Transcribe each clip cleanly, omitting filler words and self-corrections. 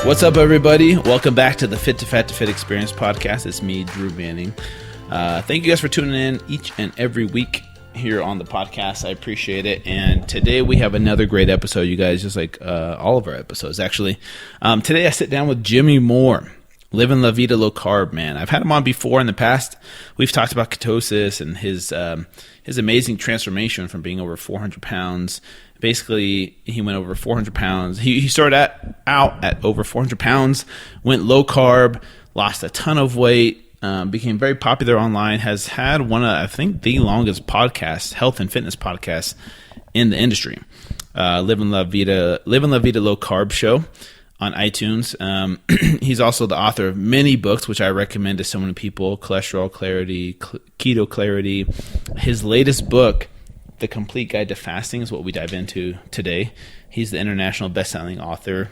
What's up, everybody? Welcome back to the Fit to Fat to Fit Experience podcast. It's me, Drew Manning. Thank you guys for tuning in each and every week here on the podcast. I appreciate it. And today we have another great episode, you guys, just like all of our episodes, actually. Today I sit down with Jimmy Moore, living Lavita low carb, man. I've had him on before in the past. We've talked about ketosis and his amazing transformation from being over 400 pounds. Basically, he went over 400 pounds. He started out at over 400 pounds, went low carb, lost a ton of weight, became very popular online, has had one of, I think, the longest podcasts, health and fitness podcasts in the industry. Living La Vida Low Carb Show on iTunes. He's also the author of many books, which I recommend to so many people: Cholesterol Clarity, Keto Clarity. His latest book, The Complete Guide to Fasting, is what we dive into today. He's the international best-selling author,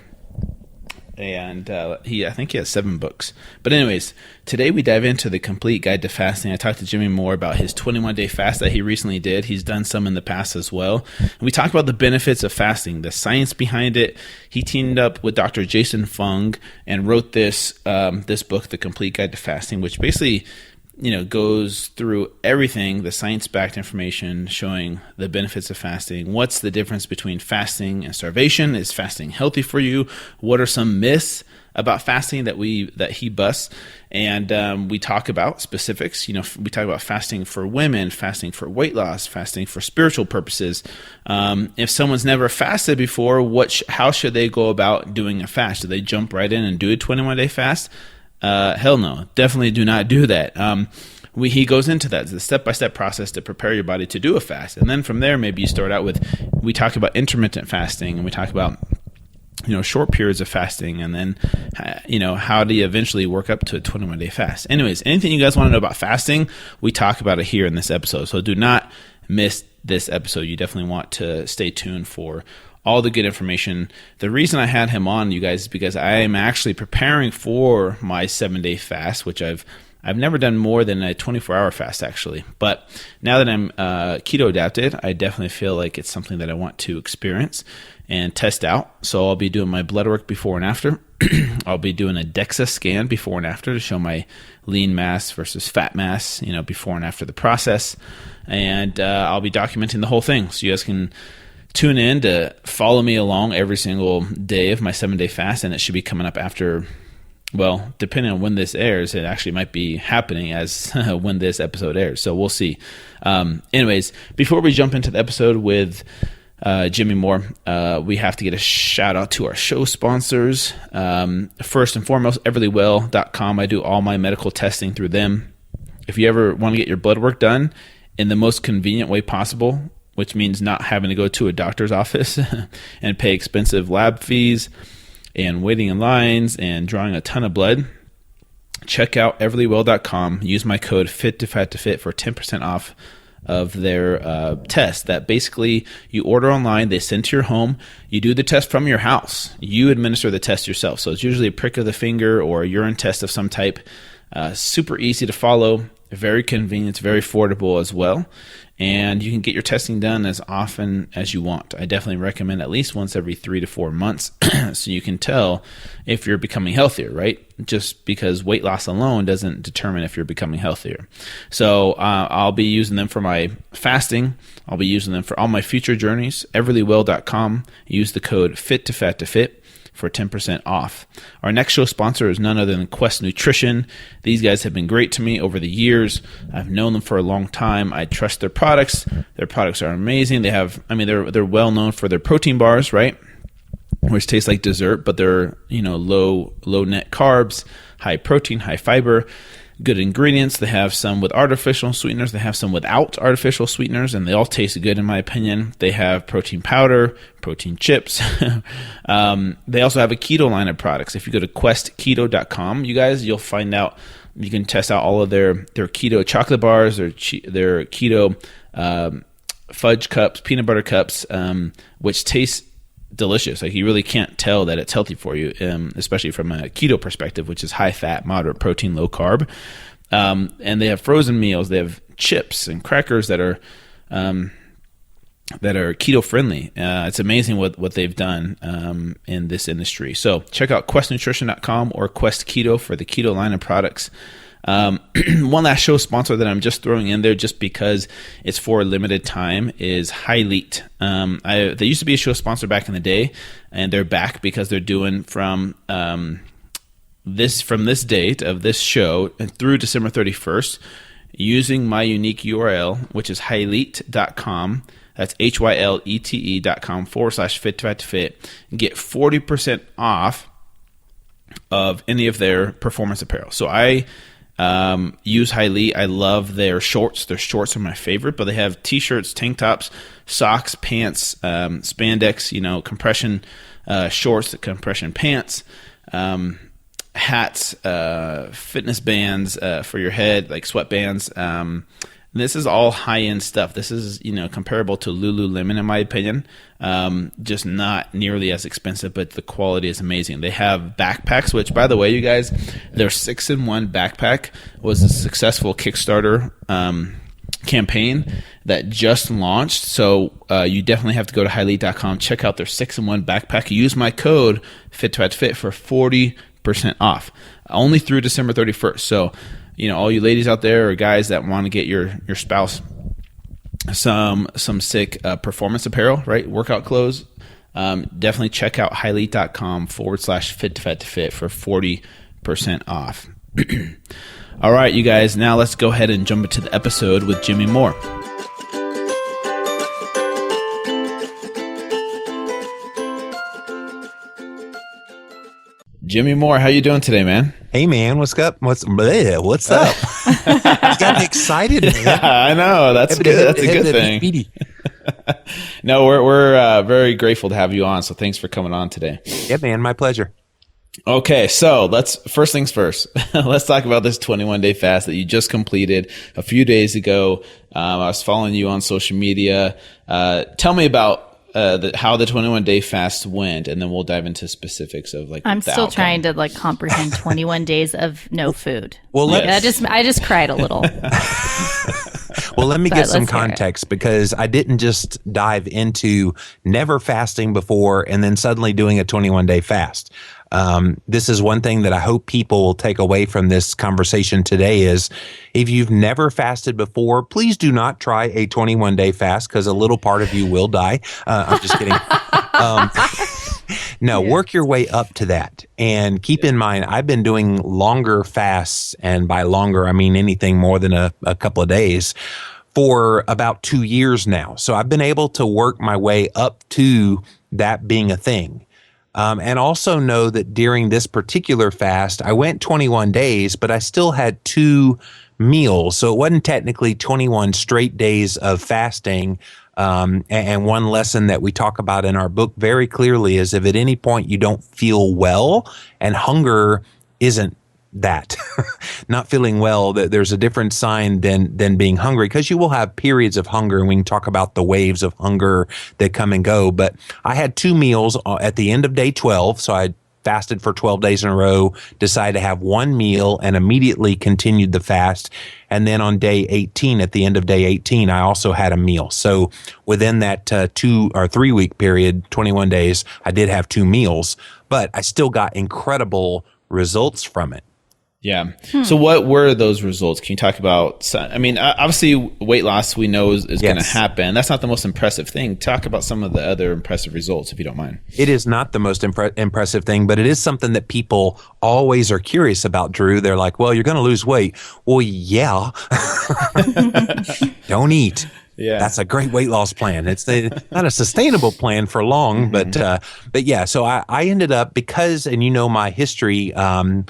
and I think he has 7 books. But anyways, today we dive into The Complete Guide to Fasting. I talked to Jimmy Moore about his 21-day fast that he recently did. He's done some in the past as well. And we talk about the benefits of fasting, the science behind it. He teamed up with Dr. Jason Fung and wrote this book, The Complete Guide to Fasting, which basically goes through everything, the science-backed information showing the benefits of fasting. What's the difference between fasting and starvation? Is fasting healthy for you? What are some myths about fasting that he busts? And we talk about specifics. We talk about fasting for women, fasting for weight loss, fasting for spiritual purposes. If someone's never fasted before, how should they go about doing a fast? Do they jump right in and do a 21-day fast? Hell no, definitely do not do that. He goes into that. It's a step-by-step process to prepare your body to do a fast. And then from there, maybe you start out we talk about intermittent fasting, and we talk about, short periods of fasting, and then, how do you eventually work up to a 21-day fast? Anyways, anything you guys want to know about fasting, we talk about it here in this episode. So do not miss this episode. You definitely want to stay tuned for all the good information. The reason I had him on, you guys, is because I am actually preparing for my 7-day fast, which I've never done more than a 24-hour fast, actually. But now that I'm keto adapted, I definitely feel like it's something that I want to experience and test out. So I'll be doing my blood work before and after. I'll be doing a DEXA scan before and after to show my lean mass versus fat mass, before and after the process. And I'll be documenting the whole thing, so you guys can tune in to follow me along every single day of my 7-day fast, and it should be coming up after, well, depending on when this airs, it actually might be happening as when this episode airs, so we'll see. Anyways, before we jump into the episode with Jimmy Moore, we have to get a shout out to our show sponsors. First and foremost, everlywell.com. I do all my medical testing through them. If you ever want to get your blood work done in the most convenient way possible, which means not having to go to a doctor's office and pay expensive lab fees and waiting in lines and drawing a ton of blood, check out everlywell.com. Use my code FIT2FAT2FIT for 10% off of their test that basically you order online, they send to your home, you do the test from your house, you administer the test yourself. So it's usually a prick of the finger or a urine test of some type. Super easy to follow, very convenient, very affordable as well. And you can get your testing done as often as you want. I definitely recommend at least once every 3 to 4 months so you can tell if you're becoming healthier, right? Just because weight loss alone doesn't determine if you're becoming healthier. So I'll be using them for my fasting. I'll be using them for all my future journeys. Everlywell.com. Use the code FIT2FAT2FIT for 10% off. Our next show sponsor is none other than Quest Nutrition. These guys have been great to me over the years. I've known them for a long time. I trust their products. Their products are amazing. They're well known for their protein bars, right? Which taste like dessert, but they're, low net carbs, high protein, high fiber, good ingredients. They have some with artificial sweeteners. They have some without artificial sweeteners, and they all taste good in my opinion. They have protein powder, protein chips. They also have a keto line of products. If you go to questketo.com, you guys, you'll find out, you can test out all of their keto chocolate bars, their keto fudge cups, peanut butter cups, which taste delicious. Like, you really can't tell that it's healthy for you, especially from a keto perspective, which is high fat, moderate protein, low carb. And they have frozen meals. They have chips and crackers that are that are keto friendly. It's amazing what they've done in this industry. So check out questnutrition.com or Quest Keto for the keto line of products. One last show sponsor that I'm just throwing in there just because it's for a limited time is Lavita. They used to be a show sponsor back in the day, and they're back because they're doing from this date of this show through December 31st using my unique URL, which is hylete.com. That's HYLETE.com/fit-to-fit. Get 40% off of any of their performance apparel. So I use Hylete. I love their shorts. Their shorts are my favorite, but they have t-shirts, tank tops, socks, pants, spandex, compression shorts, compression pants, hats, fitness bands for your head, like sweatbands. This is all high-end stuff. This is, comparable to Lululemon in my opinion. Just not nearly as expensive, but the quality is amazing. They have backpacks, which, by the way, you guys, their 6-in-1 backpack was a successful Kickstarter campaign that just launched. So you definitely have to go to hylete.com, check out their 6-in-1 backpack. Use my code FIT for 40% off, only through December 31st. So, all you ladies out there or guys that want to get your spouse some sick performance apparel, right? Workout clothes. Definitely check out hylete.com/fit for 40% off. All right, you guys, now let's go ahead and jump into the episode with Jimmy Moore. Jimmy Moore, how you doing today, man? Hey, man, what's up? What's up? You got me excited, man. Yeah, I know. That's good. That's a good thing. No, we're very grateful to have you on, so thanks for coming on today. Yeah, man, my pleasure. Okay, so first things first. Let's talk about this 21-day fast that you just completed a few days ago. I was following you on social media. Tell me about how the 21-day fast went, and then we'll dive into specifics of I'm still outcome. trying to comprehend 21 days of no food. Well, I just cried a little. Well, let me get some context, because I didn't just dive into never fasting before and then suddenly doing a 21-day fast. This is one thing that I hope people will take away from this conversation today is if you've never fasted before, please do not try a 21-day fast, because a little part of you will die. I'm just kidding. Work your way up to that. And keep in mind, I've been doing longer fasts, and by longer, I mean anything more than a couple of days, for about 2 years now. So I've been able to work my way up to that being a thing. And also know that during this particular fast, I went 21 days, but I still had 2 meals. So it wasn't technically 21 straight days of fasting. And one lesson that we talk about in our book very clearly is if at any point you don't feel well, and hunger isn't that, not feeling well, that there's a different sign than being hungry, because you will have periods of hunger, and we can talk about the waves of hunger that come and go. But I had 2 meals at the end of day 12, so I fasted for 12 days in a row, decided to have 1 meal, and immediately continued the fast. And then on day 18, at the end of day 18, I also had a meal. So within that 2 or 3 week period, 21 days, I did have 2 meals, but I still got incredible results from it. Yeah. So what were those results? Can you talk about, obviously weight loss we know is going to happen. That's not the most impressive thing. Talk about some of the other impressive results, if you don't mind. It is not the most impressive thing, but it is something that people always are curious about, Drew. They're like, well, you're going to lose weight. Well, yeah. Don't eat. Yeah, that's a great weight loss plan. It's not a sustainable plan for long, but yeah. So I ended up, because, and my history, I'm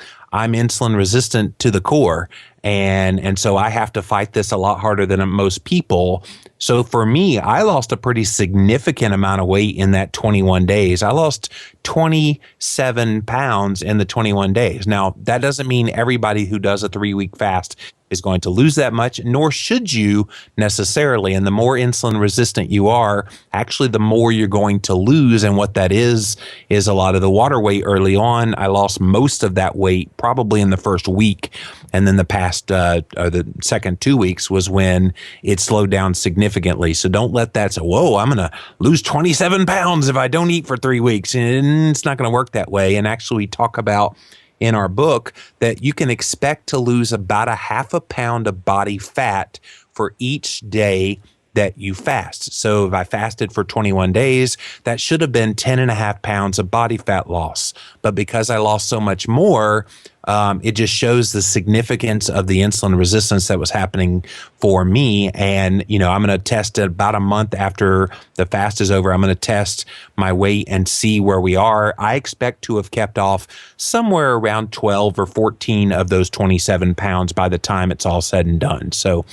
insulin resistant to the core, and so I have to fight this a lot harder than most people. So for me, I lost a pretty significant amount of weight in that 21 days. I lost 27 pounds in the 21 days. Now, that doesn't mean everybody who does a 3-week fast is going to lose that much, nor should you necessarily. And the more insulin resistant you are, actually the more you're going to lose. And what that is a lot of the water weight early on. I lost most of that weight probably in the first week. And then the past, or the second 2 weeks was when it slowed down significantly. So don't let that say, whoa, I'm going to lose 27 pounds if I don't eat for 3 weeks. And it's not going to work that way. And actually, we talk about in our book that you can expect to lose about a half a pound of body fat for each day that you fast. So if I fasted for 21 days, that should have been 10 and a half pounds of body fat loss. But because I lost so much more, it just shows the significance of the insulin resistance that was happening for me. And, I'm going to test it about a month after the fast is over. I'm going to test my weight and see where we are. I expect to have kept off somewhere around 12 or 14 of those 27 pounds by the time it's all said and done. So,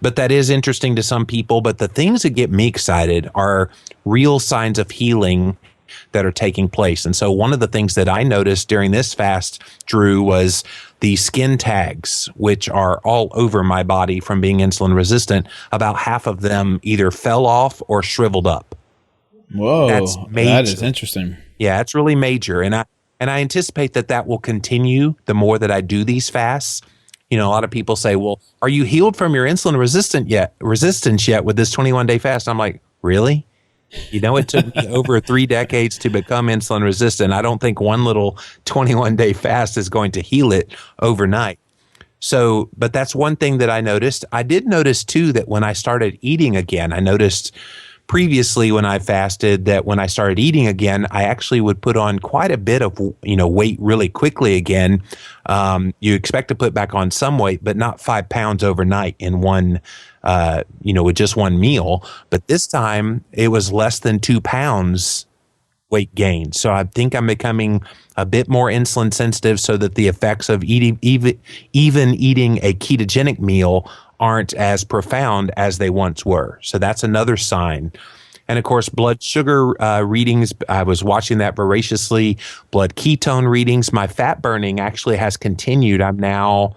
but that is interesting to some people. But the things that get me excited are real signs of healing that are taking place. And so one of the things that I noticed during this fast, Drew, was the skin tags, which are all over my body from being insulin resistant. About half of them either fell off or shriveled up. Whoa, that's major. That is interesting. Yeah, it's really major. And I anticipate that will continue the more that I do these fasts. A lot of people say, well, are you healed from your insulin resistance yet with this 21-day fast? I'm like, really? It took me over 3 decades to become insulin resistant. I don't think one little 21-day fast is going to heal it overnight. So, but that's one thing that I noticed. I did notice too that when I started eating again, I noticed previously when I fasted that when I started eating again, I actually would put on quite a bit of, weight really quickly again. You expect to put back on some weight, but not 5 pounds overnight in one, with just one meal. But this time it was less than 2 pounds weight gain. So I think I'm becoming a bit more insulin sensitive so that the effects of even eating a ketogenic meal aren't as profound as they once were. So that's another sign. And of course, blood sugar readings, I was watching that voraciously. Blood ketone readings, my fat burning actually has continued. I'm now,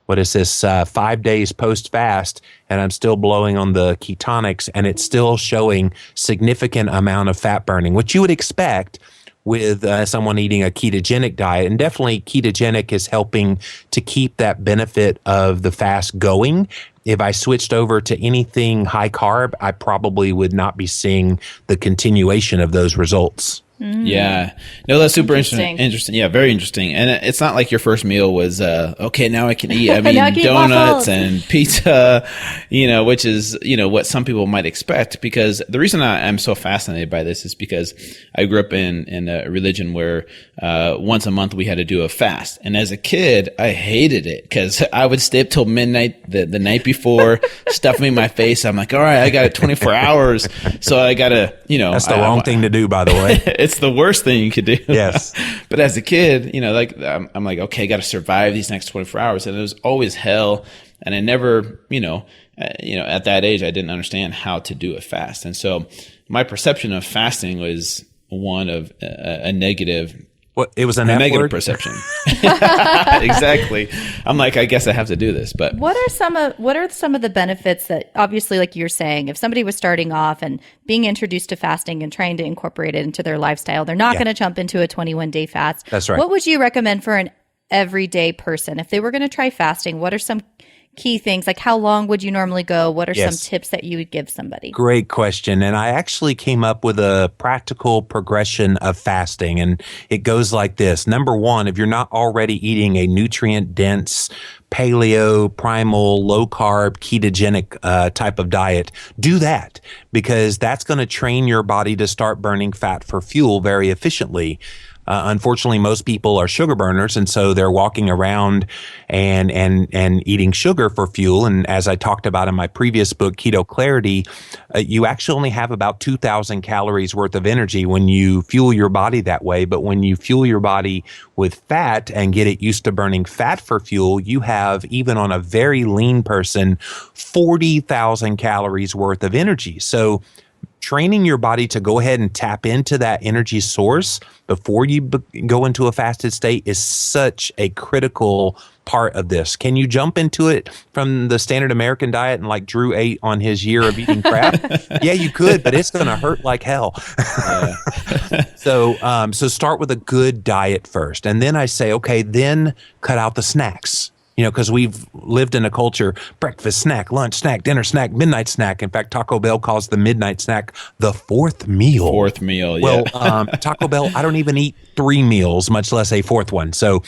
5 days post-fast, and I'm still blowing on the ketonics, and it's still showing significant amount of fat burning, which you would expect with someone eating a ketogenic diet. And definitely ketogenic is helping to keep that benefit of the fast going. If I switched over to anything high carb, I probably would not be seeing the continuation of those results. Yeah. No, that's super interesting. Yeah, very interesting. And it's not like your first meal was, okay, now I can eat. I mean, donuts and pizza, which is, what some people might expect. Because the reason I'm so fascinated by this is because I grew up in a religion where once a month we had to do a fast. And as a kid, I hated it because I would stay up till midnight the night before, stuffing my face. I'm like, all right, I got it 24 hours. So I got to, That's the wrong thing to do, by the way. It's the worst thing you could do. Yes. But as a kid, I'm like, okay, got to survive these next 24 hours. And it was always hell. And I never, at that age, I didn't understand how to do a fast. And so my perception of fasting was one of a negative. What, it was a negative perception. Exactly. I'm like, I guess I have to do this. But what are some of the benefits that, obviously, like you're saying, if somebody was starting off and being introduced to fasting and trying to incorporate it into their lifestyle, they're not going to jump into a 21-day fast. That's right. What would you recommend for an everyday person if they were going to try fasting? What are some key things? Like, how long would you normally go? What are some tips that you would give somebody? Great question. And I actually came up with a practical progression of fasting. And it goes like this. Number one, if you're not already eating a nutrient-dense, paleo, primal, low-carb, ketogenic type of diet, do that, because that's going to train your body to start burning fat for fuel very efficiently. Unfortunately, most people are sugar burners, and so they're walking around and eating sugar for fuel. And as I talked about in my previous book, Keto Clarity, you actually only have about 2,000 calories worth of energy when you fuel your body that way. But when you fuel your body with fat and get it used to burning fat for fuel, you have, even on a very lean person, 40,000 calories worth of energy. So training your body to go ahead and tap into that energy source before you go into a fasted state is such a critical part of this. Can you jump into it from the standard American diet and like Drew ate on his year of eating crap? Yeah, you could, but it's going to hurt like hell. So start with a good diet first. And then I say, okay, then cut out the snacks. because we've lived in a culture, breakfast snack, lunch snack, dinner snack, midnight snack. In fact, Taco Bell calls the midnight snack the fourth meal. Fourth meal, Well, yeah. Taco Bell, I don't even eat 3 meals, much less a fourth one. So,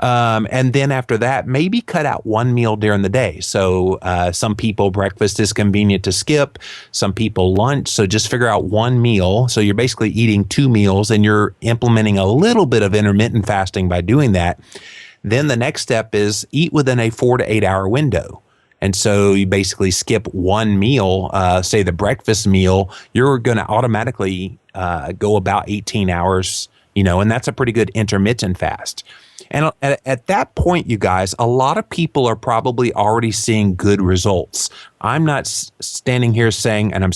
and then after that, maybe cut out 1 meal during the day. So some people, breakfast is convenient to skip. Some people, lunch. So just figure out 1 meal. So you're basically eating 2 meals and you're implementing a little bit of intermittent fasting by doing that. Then the next step is eat within a 4 to 8 hour window. And so you basically skip 1 meal, say the breakfast meal, you're going to automatically go about 18 hours, and that's a pretty good intermittent fast. And at that point, you guys, a lot of people are probably already seeing good results. I'm not standing here saying, and I'm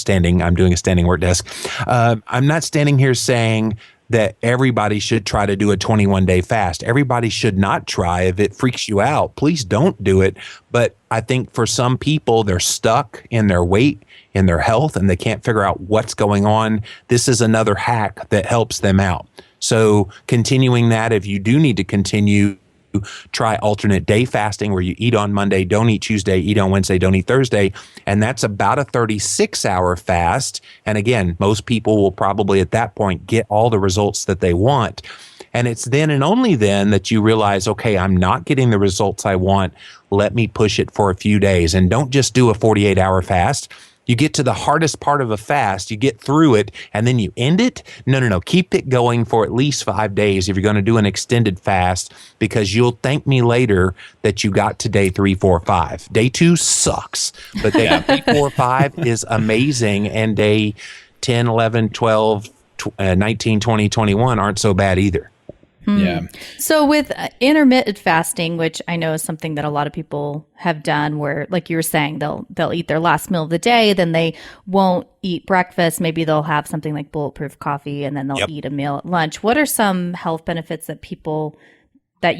doing a standing work desk. I'm not standing here saying that everybody should try to do a 21-day fast. Everybody should not try. If it freaks you out, please don't do it. But I think for some people, they're stuck in their weight, in their health, and they can't figure out what's going on. This is another hack that helps them out. So continuing that, if you do need to continue, try alternate day fasting where you eat on Monday, don't eat Tuesday, eat on Wednesday, don't eat Thursday. And that's about a 36-hour fast. And again, most people will probably at that point get all the results that they want. And it's then and only then that you realize, okay, I'm not getting the results I want. Let me push it for a few days. And don't just do a 48-hour fast. You get to the hardest part of a fast, you get through it, and then you end it? No. Keep it going for at least 5 days if you're going to do an extended fast, because you'll thank me later that you got to day 3, 4, 5. Day 2 sucks, but day 3, 4, 5 is amazing, and day 10, 11, 12, 19, 20, 21 aren't so bad either. Yeah. So with intermittent fasting, which I know is something that a lot of people have done, where, like you were saying, they'll eat their last meal of the day, then they won't eat breakfast. Maybe they'll have something like bulletproof coffee, and then they'll eat a meal at lunch. What are some health benefits that people that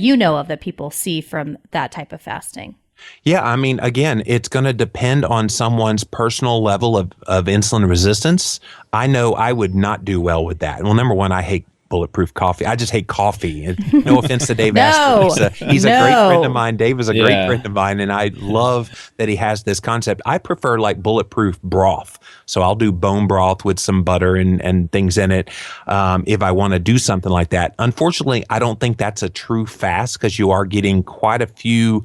people see from that type of fasting? Yeah, I mean, again, it's going to depend on someone's personal level of insulin resistance. I know I would not do well with that. Well, number one, I hate bulletproof coffee. I just hate coffee. No offense to Dave Astor. He's a great friend of mine. Dave is a great friend of mine, and I love that he has this concept. I prefer like bulletproof broth. So I'll do bone broth with some butter and things in it if I want to do something like that. Unfortunately, I don't think that's a true fast because you are getting quite a few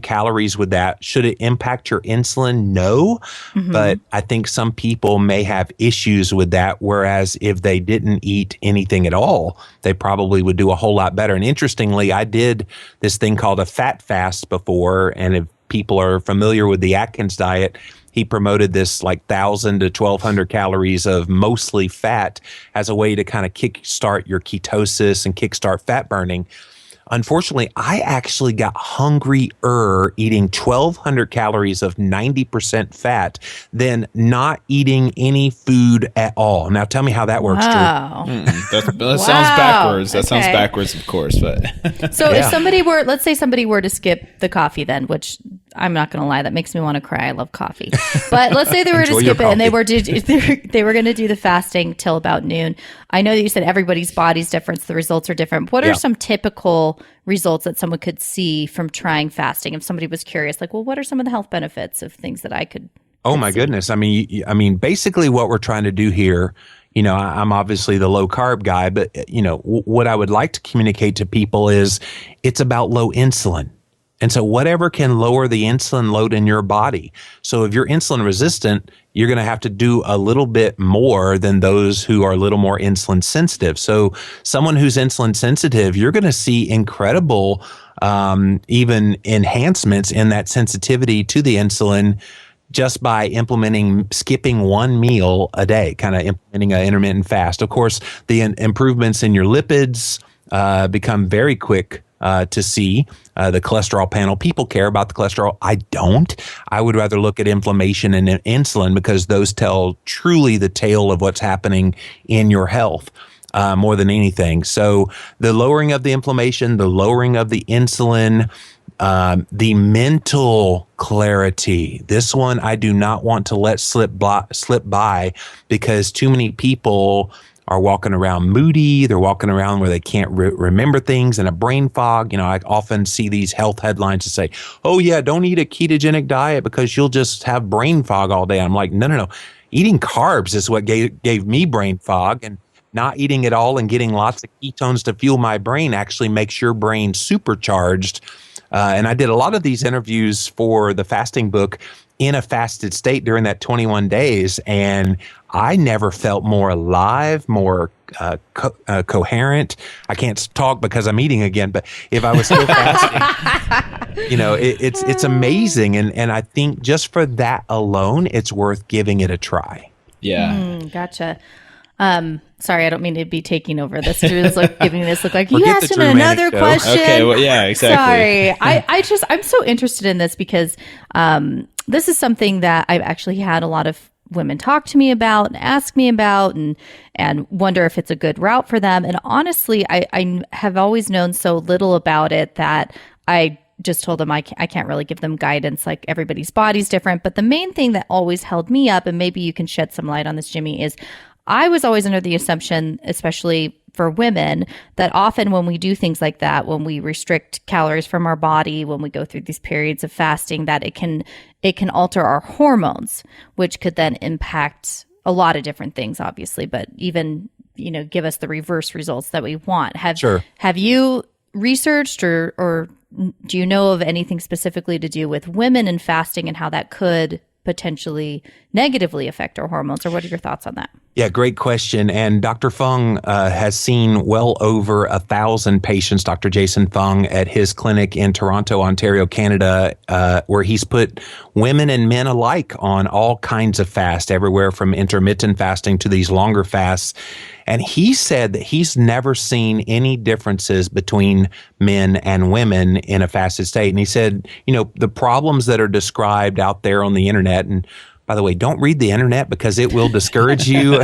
calories with that. Should it impact your insulin? No. Mm-hmm. But I think some people may have issues with that, whereas if they didn't eat anything at all, they probably would do a whole lot better. And interestingly, I did this thing called a fat fast before, and if people are familiar with the Atkins diet, he promoted this like 1,000 to 1,200 calories of mostly fat as a way to kind of kickstart your ketosis and kickstart fat burning. Unfortunately, I actually got hungrier eating 1,200 calories of 90% fat than not eating any food at all. Now, tell me how that works, wow. Drew. That sounds backwards. That sounds backwards, of course. But so if somebody were, let's say somebody were to skip the coffee then, which I'm not going to lie, that makes me want to cry. I love coffee. But let's say they were to skip it and they were going to do the fasting till about noon. I know that you said everybody's body's different, so the results are different. What are some typical results that someone could see from trying fasting? If somebody was curious, like, well, what are some of the health benefits of things that I could Oh my goodness. I mean, basically what we're trying to do here, I'm obviously the low carb guy, but what I would like to communicate to people is it's about low insulin. And so whatever can lower the insulin load in your body. So if you're insulin resistant, you're going to have to do a little bit more than those who are a little more insulin sensitive. So someone who's insulin sensitive, you're going to see incredible even enhancements in that sensitivity to the insulin just by skipping 1 meal a day, kind of implementing an intermittent fast. Of course, the improvements in your lipids become very quick to see. The cholesterol panel, people care about the cholesterol. I don't. I would rather look at inflammation and insulin because those tell truly the tale of what's happening in your health more than anything. So the lowering of the inflammation, the lowering of the insulin, the mental clarity. This one I do not want to let slip by because too many people are walking around moody. They're walking around where they can't remember things and a brain fog. I often see these health headlines that say, oh yeah, don't eat a ketogenic diet because you'll just have brain fog all day. I'm like, no. Eating carbs is what gave me brain fog, and not eating it all and getting lots of ketones to fuel my brain actually makes your brain supercharged. And I did a lot of these interviews for the fasting book in a fasted state during that 21 days. And I never felt more alive, more coherent. I can't talk because I'm eating again, but if I was still fasting, it's amazing. And I think just for that alone, it's worth giving it a try. Yeah. Gotcha. Sorry, I don't mean to be taking over this. Drew's giving me this look like you Forget asked him another question. Okay, well, yeah, exactly. Sorry, I'm so interested in this because this is something that I've actually had a lot of women talk to me about and ask me about and wonder if it's a good route for them. And honestly, I have always known so little about it that I just told them I can't really give them guidance. Like, everybody's body's different. But the main thing that always held me up, and maybe you can shed some light on this, Jimmy, is I was always under the assumption, especially for women, that often when we do things like that, when we restrict calories from our body, when we go through these periods of fasting, that it can alter our hormones, which could then impact a lot of different things, obviously, but even, give us the reverse results that we want. Have you researched or do you know of anything specifically to do with women and fasting and how that could potentially negatively affect our hormones? Or what are your thoughts on that? Yeah, great question. And Dr. Fung has seen well over 1,000 patients, Dr. Jason Fung, at his clinic in Toronto, Ontario, Canada, where he's put women and men alike on all kinds of fast, everywhere from intermittent fasting to these longer fasts. And he said that he's never seen any differences between men and women in a fasted state. And he said, the problems that are described out there on the internet, and by the way, don't read the internet because it will discourage you,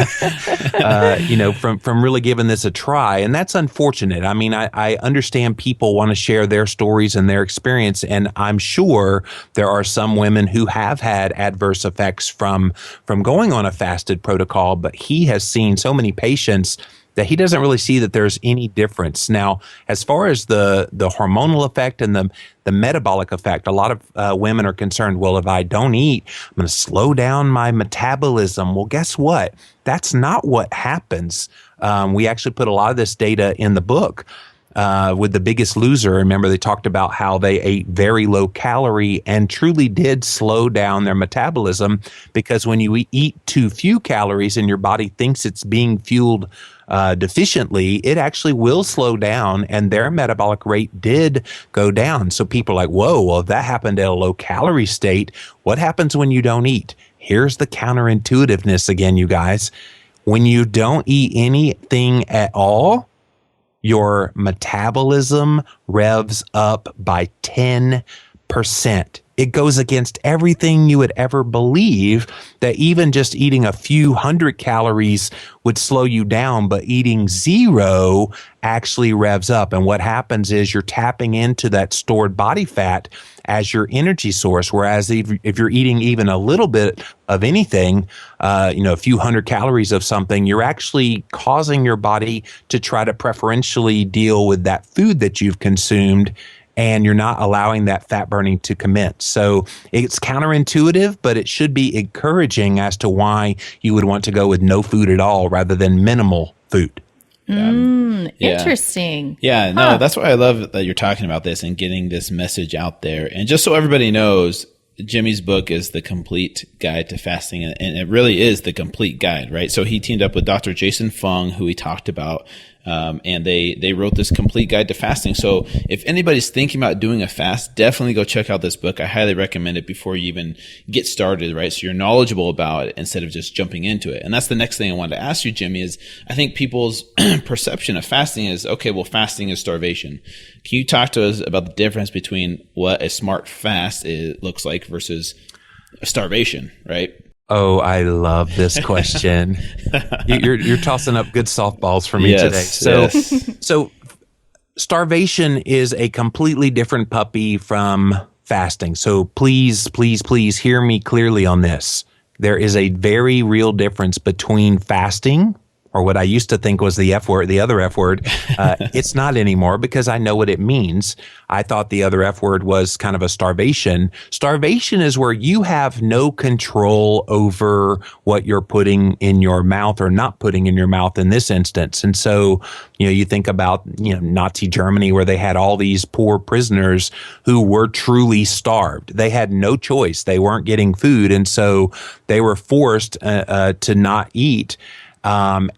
from really giving this a try. And that's unfortunate. I mean, I understand people want to share their stories and their experience, and I'm sure there are some women who have had adverse effects from going on a fasted protocol, but he has seen so many patients that he doesn't really see that there's any difference. Now, as far as the hormonal effect and the metabolic effect, a lot of women are concerned, well, if I don't eat, I'm going to slow down my metabolism. Well, guess what? That's not what happens. We actually put a lot of this data in the book. With The Biggest Loser, remember they talked about how they ate very low calorie and truly did slow down their metabolism, because when you eat too few calories and your body thinks it's being fueled deficiently, it actually will slow down, and their metabolic rate did go down. So people are like, whoa, well, if that happened at a low calorie state, what happens when you don't eat? Here's the counterintuitiveness again, you guys. When you don't eat anything at all, your metabolism revs up by 10%. It goes against everything you would ever believe, that even just eating a few hundred calories would slow you down, but eating zero actually revs up. And what happens is you're tapping into that stored body fat as your energy source. Whereas if you're eating even a little bit of anything, a few hundred calories of something, you're actually causing your body to try to preferentially deal with that food that you've consumed, and you're not allowing that fat burning to commence. So it's counterintuitive, but it should be encouraging as to why you would want to go with no food at all rather than minimal food. Interesting. Yeah, no, that's why I love that you're talking about this and getting this message out there. And just so everybody knows, Jimmy's book is The Complete Guide to Fasting, and it really is the complete guide, right? So he teamed up with Dr. Jason Fung, who we talked about, and they wrote this complete guide to fasting. So if anybody's thinking about doing a fast, definitely go check out this book. I highly recommend it before you even get started, right? So you're knowledgeable about it instead of just jumping into it. And that's the next thing I wanted to ask you, Jimmy, is I think people's perception of fasting is, okay, well, fasting is starvation. Can you talk to us about the difference between what a smart fast looks like versus a starvation, right? Oh, I love this question. You're tossing up good softballs for me today. So starvation is a completely different puppy from fasting. So please hear me clearly on this. There is a very real difference between fasting or what I used to think was the F word, the other F word. It's not anymore because I know what it means. I thought the other F word was kind of a starvation. Starvation is where you have no control over what you're putting in your mouth or not putting in your mouth in this instance. And so, you think about, Nazi Germany, where they had all these poor prisoners who were truly starved. They had no choice. They weren't getting food. And so they were forced to not eat. And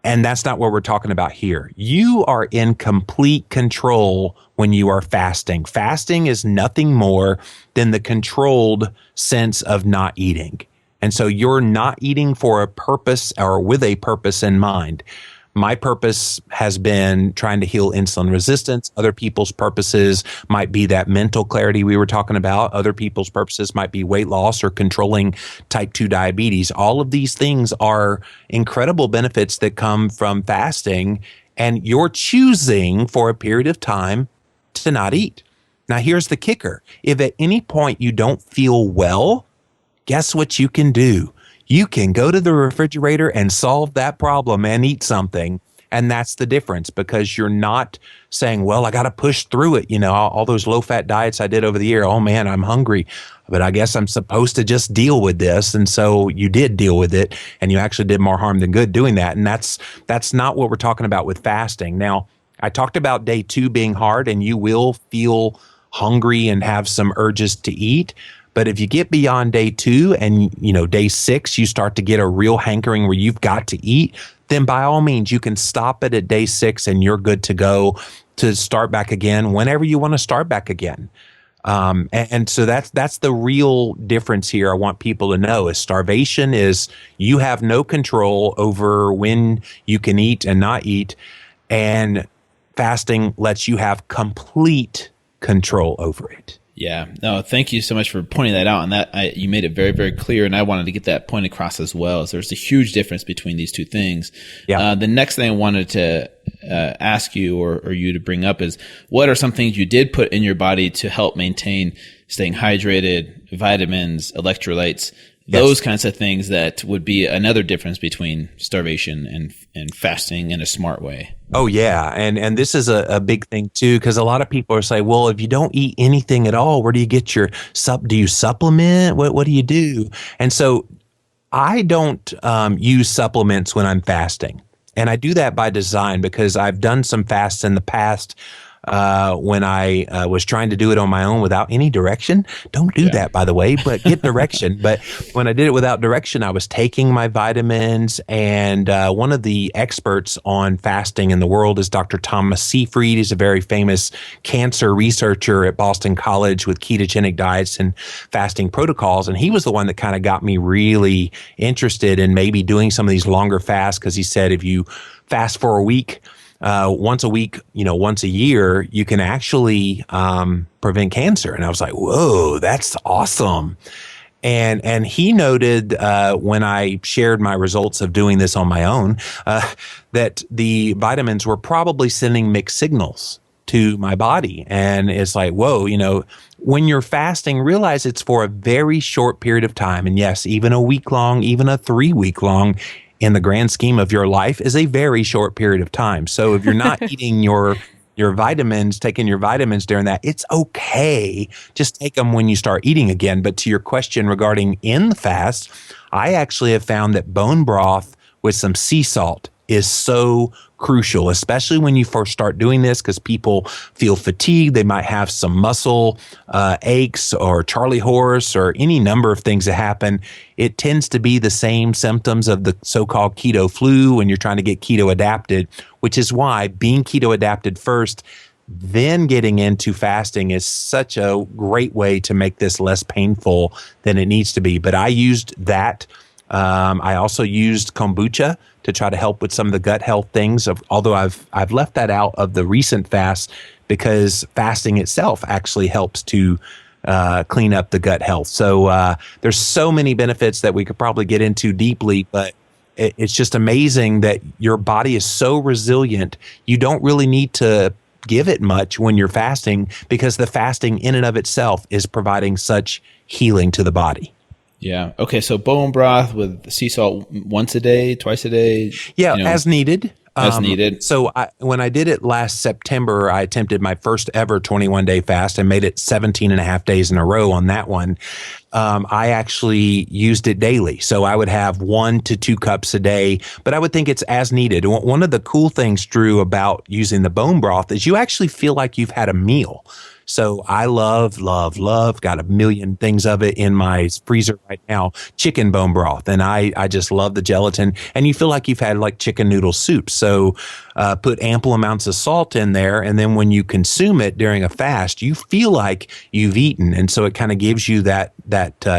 that's not what we're talking about here. You are in complete control when you are fasting. Fasting is nothing more than the controlled sense of not eating. And so you're not eating for a purpose or with a purpose in mind. My purpose has been trying to heal insulin resistance. Other people's purposes might be that mental clarity we were talking about. Other people's purposes might be weight loss or controlling type 2 diabetes. All of these things are incredible benefits that come from fasting, and you're choosing for a period of time to not eat. Now, here's the kicker. If at any point you don't feel well, guess what you can do? You can go to the refrigerator and solve that problem and eat something. And that's the difference, because you're not saying, well, I got to push through it. All those low fat diets I did over the year. Oh man, I'm hungry, but I guess I'm supposed to just deal with this. And so you did deal with it, and you actually did more harm than good doing that. And that's not what we're talking about with fasting. Now, I talked about day 2 being hard, and you will feel hungry and have some urges to eat. But if you get beyond day 2 and, day 6, you start to get a real hankering where you've got to eat, then by all means, you can stop it at day 6 and you're good to go to start back again whenever you want to start back again. And so that's the real difference here. I want people to know is starvation is you have no control over when you can eat and not eat. And fasting lets you have complete control over it. Yeah, no, thank you so much for pointing that out. And that you made it very, very clear. And I wanted to get that point across as well. So there's a huge difference between these two things. Yeah. The next thing I wanted to ask you or you to bring up is, what are some things you did put in your body to help maintain staying hydrated, vitamins, electrolytes, those kinds of things that would be another difference between starvation and fasting in a smart way? Oh, yeah. And this is a big thing, too, because a lot of people are saying, well, if you don't eat anything at all, where do you get your do you supplement? What do you do? And so I don't use supplements when I'm fasting. And I do that by design because I've done some fasts in the past when I was trying to do it on my own without any direction. Don't do that, by the way, but get direction. But when I did it without direction, I was taking my vitamins. And one of the experts on fasting in the world is Dr. Thomas Seyfried. He's a very famous cancer researcher at Boston College with ketogenic diets and fasting protocols. And he was the one that kind of got me really interested in maybe doing some of these longer fasts, because he said if you fast for a week, once a week, once a year, you can actually prevent cancer. And I was like, whoa, that's awesome. And he noted when I shared my results of doing this on my own, that the vitamins were probably sending mixed signals to my body. And it's like, whoa, when you're fasting, realize it's for a very short period of time. And yes, even a week long, even a 3-week long, in the grand scheme of your life, is a very short period of time. So if you're not eating your vitamins, taking your vitamins during that, it's okay. Just take them when you start eating again. But to your question regarding in the fast, I actually have found that bone broth with some sea salt is so crucial, especially when you first start doing this, because people feel fatigued. They might have some muscle aches or Charlie horse or any number of things that happen. It tends to be the same symptoms of the so-called keto flu when you're trying to get keto adapted, which is why being keto adapted first, then getting into fasting is such a great way to make this less painful than it needs to be. But I used that. I also used kombucha to try to help with some of the gut health things. Although I've left that out of the recent fast because fasting itself actually helps to clean up the gut health. So there's so many benefits that we could probably get into deeply, but it's just amazing that your body is so resilient. You don't really need to give it much when you're fasting because the fasting in and of itself is providing such healing to the body. Yeah. Okay. So bone broth with sea salt once a day, twice a day. Yeah, as needed. As needed. So when I did it last September, I attempted my first ever 21-day fast and made it 17 and a half days in a row on that one. I actually used it daily. So I would have 1 to 2 cups a day, but I would think it's as needed. One of the cool things, Drew, about using the bone broth is you actually feel like you've had a meal. So I love, got a million things of it in my freezer right now, chicken bone broth. And I just love the gelatin. And you feel like you've had like chicken noodle soup. So put ample amounts of salt in there. And then when you consume it during a fast, you feel like you've eaten. And so it kind of gives you that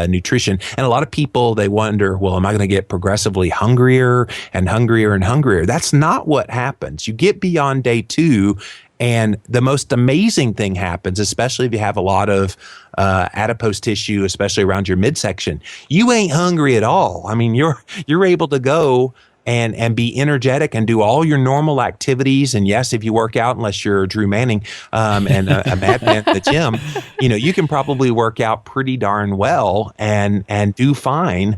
nutrition. And a lot of people, they wonder, well, am I going to get progressively hungrier and hungrier and hungrier? That's not what happens. You get beyond day 2. And the most amazing thing happens, especially if you have a lot of adipose tissue, especially around your midsection. You ain't hungry at all. I mean, you're able to go and be energetic and do all your normal activities. And yes, if you work out, unless you're Drew Manning and a madman at the gym, you can probably work out pretty darn well and do fine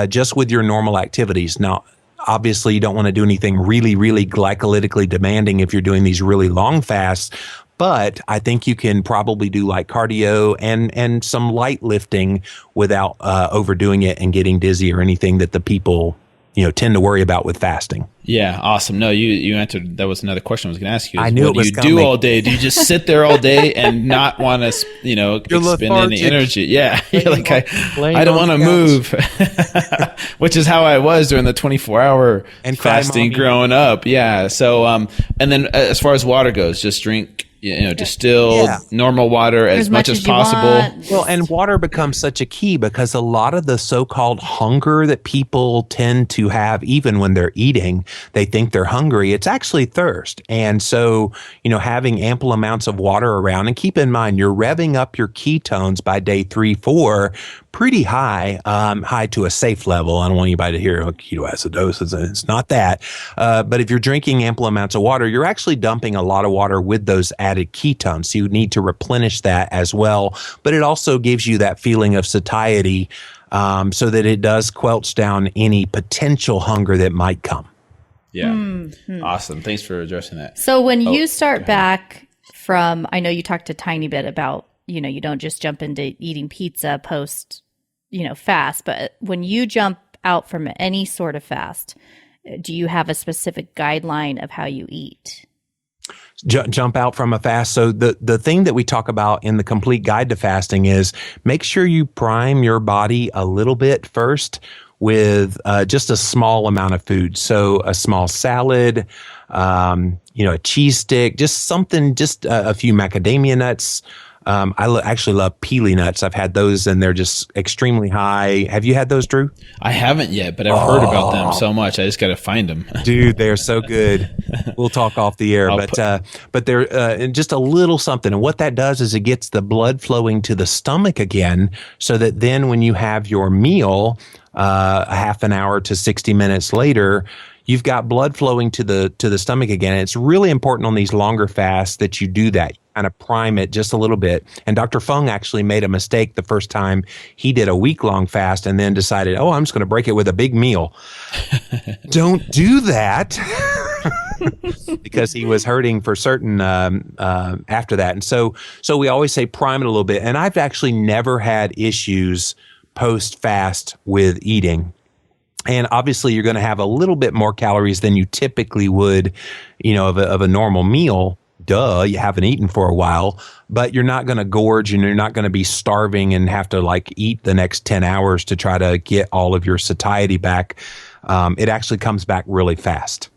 just with your normal activities. Now, obviously, you don't want to do anything really, really glycolytically demanding if you're doing these really long fasts. But I think you can probably do like cardio and some light lifting without overdoing it and getting dizzy or anything that the people tend to worry about with fasting. Yeah, awesome. No, you answered. That was another question I was going to ask you. I knew what it was do you do all day? Do you just sit there all day and not want to, expend any energy? Yeah, you're like I don't want to move, which is how I was during the 24-hour fasting growing up. Yeah. So, and then as far as water goes, just drink. Distilled normal water as much as possible. Well, and water becomes such a key because a lot of the so-called hunger that people tend to have, even when they're eating, they think they're hungry. It's actually thirst. And so, having ample amounts of water around, and keep in mind, you're revving up your ketones by day 3, 4, pretty high, high to a safe level. I don't want anybody to hear ketoacidosis. It's not that. But if you're drinking ample amounts of water, you're actually dumping a lot of water with those added ketones. So you need to replenish that as well. But it also gives you that feeling of satiety so that it does quelch down any potential hunger that might come. Yeah. Mm-hmm. Awesome. Thanks for addressing that. So when you start back from, I know you talked a tiny bit about, you don't just jump into eating pizza post, fast, but when you jump out from any sort of fast, do you have a specific guideline of how you eat? Jump out from a fast. So the thing that we talk about in the complete guide to fasting is make sure you prime your body a little bit first with just a small amount of food. So a small salad, a cheese stick, just something, just a few macadamia nuts. I actually love peely nuts. I've had those and they're just extremely high. Have you had those, Drew? I haven't yet, but I've heard about them so much. I just got to find them. Dude, they're so good. We'll talk off the air, but they're just a little something. And what that does is it gets the blood flowing to the stomach again, so that then when you have your meal, a half an hour to 60 minutes later, you've got blood flowing to the stomach again. And it's really important on these longer fasts that you do that. Kind of prime it just a little bit. And Dr. Fung actually made a mistake the first time he did a week-long fast and then decided, I'm just going to break it with a big meal. Don't do that. Because he was hurting for certain after that. And so we always say prime it a little bit. And I've actually never had issues post-fast with eating. And obviously, you're going to have a little bit more calories than you typically would, of a normal meal. Duh, you haven't eaten for a while, but you're not going to gorge and you're not going to be starving and have to eat the next 10 hours to try to get all of your satiety back. It actually comes back really fast.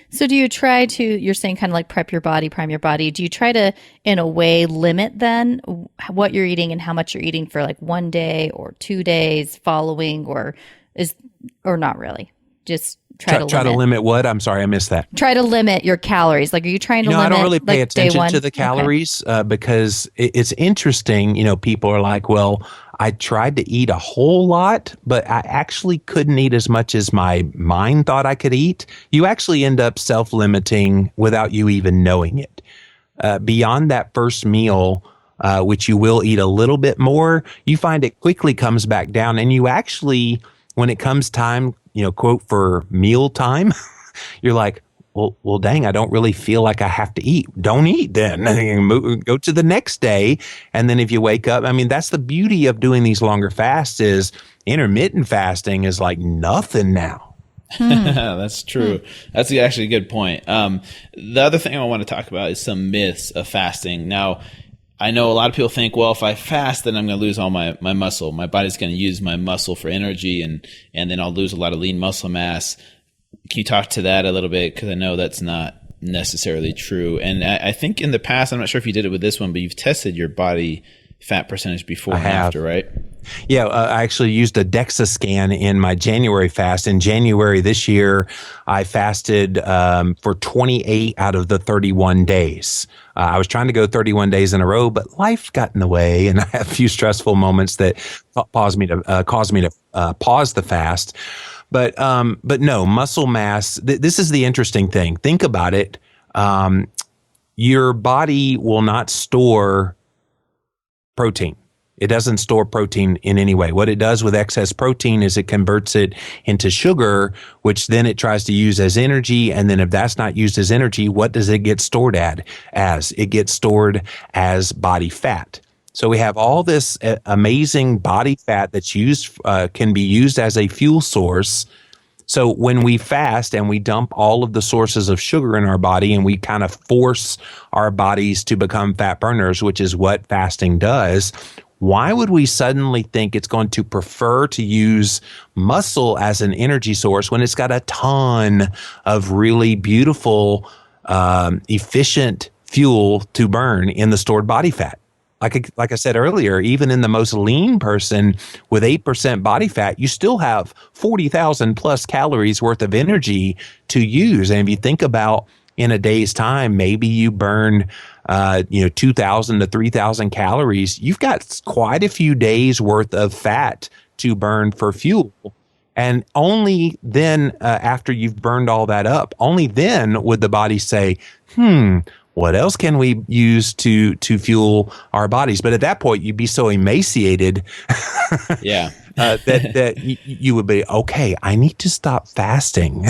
So do you try to, you're saying kind of like prep your body, prime your body. Do you try to, in a way, limit then what you're eating and how much you're eating for 1 day or 2 days following, or not really? Just try to limit what? I'm sorry, I missed that. Try to limit your calories. Are you trying to limit? I don't really pay attention to the calories because it's interesting. People are like, well, I tried to eat a whole lot, but I actually couldn't eat as much as my mind thought I could eat. You actually end up self-limiting without you even knowing it. Beyond that first meal, which you will eat a little bit more, you find it quickly comes back down. And you actually, when it comes time, quote, for meal time, you're like, well, dang, I don't really feel like I have to eat. Don't eat then. Go to the next day. And then if you wake up, that's the beauty of doing these longer fasts is intermittent fasting is like nothing now. That's true. That's actually a good point. The other thing I want to talk about is some myths of fasting. Now, I know a lot of people think, well, if I fast, then I'm going to lose all my muscle. My body's going to use my muscle for energy, and then I'll lose a lot of lean muscle mass. Can you talk to that a little bit? Because I know that's not necessarily true. And I think in the past, I'm not sure if you did it with this one, but you've tested your body fat percentage before and after, right? Yeah, I actually used a DEXA scan in my January fast. In January this year, I fasted for 28 out of the 31 days. I was trying to go 31 days in a row, but life got in the way, and I had a few stressful moments that caused me to pause the fast. But no, muscle mass, this is the interesting thing. Think about it. Your body will not store protein. It doesn't store protein in any way. What it does with excess protein is it converts it into sugar, which then it tries to use as energy. And then if that's not used as energy, what does it get stored as? It gets stored as body fat. So we have all this amazing body fat that's used, can be used as a fuel source. So when we fast and we dump all of the sources of sugar in our body and we kind of force our bodies to become fat burners, which is what fasting does, why would we suddenly think it's going to prefer to use muscle as an energy source when it's got a ton of really beautiful, efficient fuel to burn in the stored body fat? Like I said earlier, even in the most lean person with 8% body fat, you still have 40,000 plus calories worth of energy to use. And if you think about in a day's time, maybe you burn 2,000 to 3,000 calories. You've got quite a few days worth of fat to burn for fuel. And only then, after you've burned all that up, only then would the body say, what else can we use to fuel our bodies? But at that point, you'd be so emaciated that you would be, okay, I need to stop fasting,